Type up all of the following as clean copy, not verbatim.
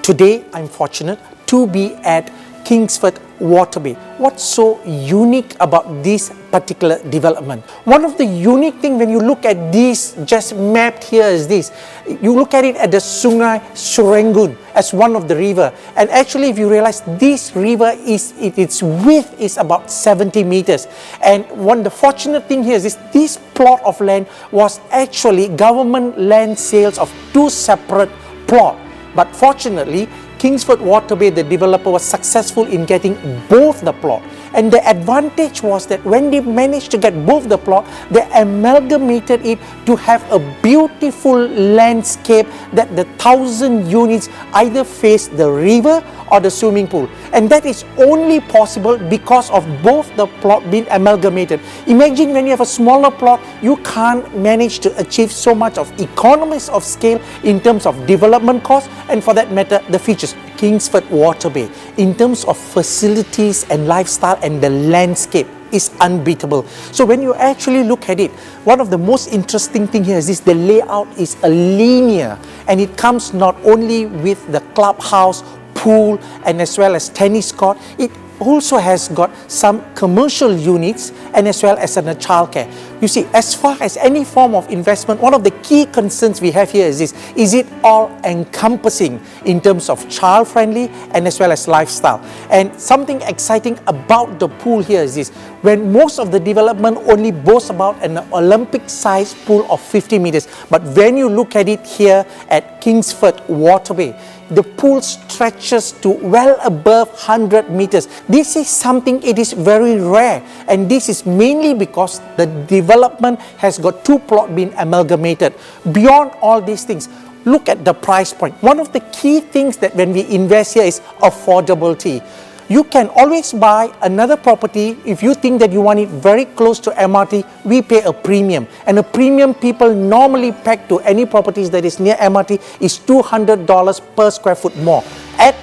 Today, I'm fortunate to be at Kingsford Waterway. What's so unique about this particular development? One of the unique things when you look at this just mapped here is this. You look at it at the Sungai Serangoon as one of the river, and actually if you realize this river its width is about 70 meters. And the fortunate thing here is this plot of land was actually government land sales of two separate plots. But fortunately, Kingsford Waterway, the developer, was successful in getting both the plot. And the advantage was that when they managed to get both the plot, they amalgamated it to have a beautiful landscape that the 1,000 units either face the river or the swimming pool. And that is only possible because of both the plot being amalgamated. Imagine when you have a smaller plot, you can't manage to achieve so much of economies of scale in terms of development costs and, for that matter, the features. Kingsford Waterway, in terms of facilities and lifestyle and the landscape, is unbeatable. So when you actually look at it, one of the most interesting thing here is this: the layout is a linear, and it comes not only with the clubhouse, pool, and as well as tennis court. It also has got some commercial units and as well as a childcare. You see, as far as any form of investment, one of the key concerns we have here is this: is it all encompassing in terms of child friendly and as well as lifestyle? And something exciting about the pool here is this: when most of the development only boasts about an Olympic sized pool of 50 meters, but when you look at it here at Kingsford Waterway, the pool stretches to well above 100 meters. This is something, it is very rare, and this is mainly because the development has got two plots being amalgamated. Beyond all these things, look at the price point. One of the key things that when we invest here is affordability. You can always buy another property if you think that you want it very close to MRT. We pay a premium, and a premium people normally peg to any properties that is near MRT is $200 per square foot more. At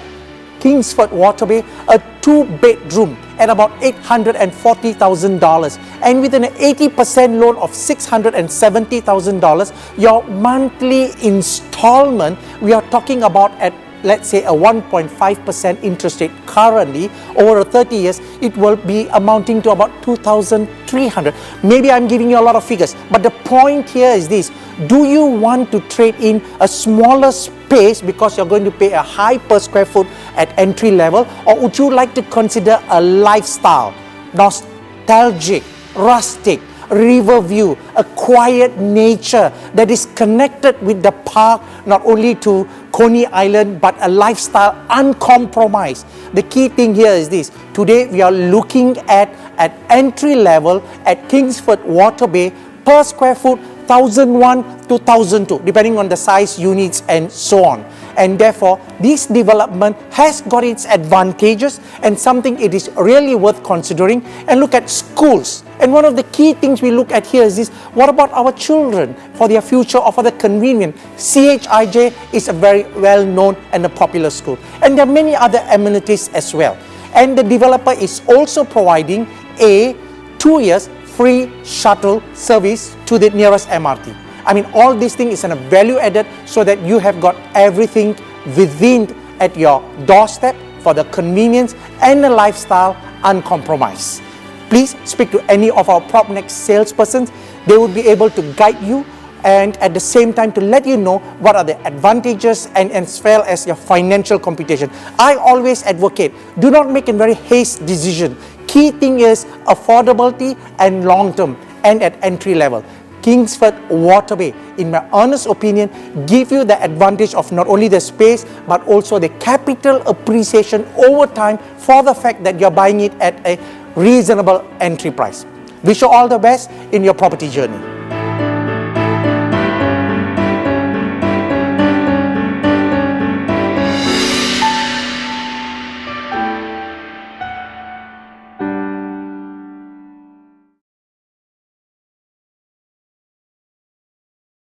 Kingsford Waterway, a 2-bedroom at about $840,000, and with an 80% loan of $670,000, your monthly installment, we are talking about at, let's say, a 1.5% interest rate currently. Over 30 years, it will be amounting to about 2,300. Maybe I'm giving you a lot of figures, but the point here is this: do you want to trade in a smaller space because you're going to pay a high per square foot at entry level, or would you like to consider a lifestyle, nostalgic, rustic, river view, a quiet nature that is connected with the park, not only to Coney Island, but a lifestyle uncompromised? The key thing here is this: today we are looking at entry level at Kingsford Waterway per square foot 1,001 to 1,002, depending on the size units and so on. And therefore, this development has got its advantages and something it is really worth considering. And look at schools. And one of the key things we look at here is this: what about our children for their future or for the convenience? CHIJ is a very well-known and a popular school. And there are many other amenities as well. And the developer is also providing a 2 years free shuttle service to the nearest MRT. I mean, all these things is a value added so that you have got everything within at your doorstep for the convenience and the lifestyle uncompromised. Please speak to any of our PropNext salespersons. They will be able to guide you and at the same time to let you know what are the advantages and as well as your financial computation. I always advocate, do not make a very hasty decision. Key thing is affordability and long term and at entry level. Kingsford Waterway, in my honest opinion, give you the advantage of not only the space but also the capital appreciation over time for the fact that you're buying it at a reasonable entry price. Wish you all the best in your property journey.